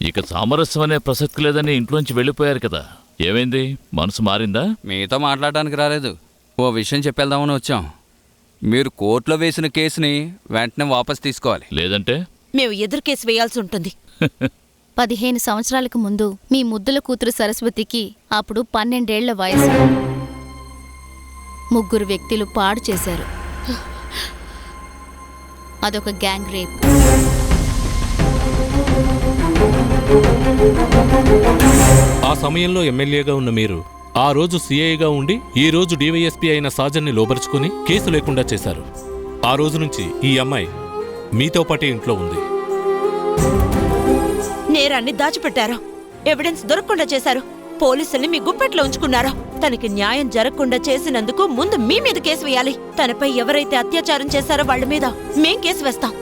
ఇక సామరస్యం అనే ప్రసక్తి లేదని ఇంట్లోంచి వెళ్ళిపోయారు కదా, ఏమైంది? మనసు మారిందా? మీతో మాట్లాడడానికి రాలేదు, ఓ విషయం చెప్పేద్దామని వచ్చాం. మీరు కోర్టులో వేసిన కేసుని వెంటనే వాపస్ తీసుకోవాలి. లేదంటే మేము ఎదురు కేసు వేయాల్సి ఉంటుంది. 15 సంవత్సరాలకు ముందు మీ ముద్దుల కూతురు సరస్వతికి అప్పుడు 12 ఏళ్ల వయసు. 3 వ్యక్తులు పాడు చేశారు. అదొక గ్యాంగ్ రేప్. ఆ సమయంలో ఎమ్మెల్యేగా ఉన్న మీరు ఆ రోజు సీఐగా ఉండి ఈ రోజు డీవైఎస్పీ అయిన సాజన్ని లోబరుచుకుని కేసు లేకుండా చేశారు. ఆ రోజు నుంచి ఈ అమ్మాయి మీతో పాటే ఇంట్లో ఉంది. నేరాన్ని దాచిపెట్టారు, ఎవిడెన్స్ దొరకకుండా చేశారు, పోలీసుల్ని మీ గుప్పెట్లో ఉంచుకున్నారా? తనకి న్యాయం జరగకుండా చేసినందుకు ముందు మీ మీద కేసు వేయాలి. తనపై ఎవరైతే అత్యాచారం చేశారో వాళ్ళ మీద మేం కేసు వేస్తాం.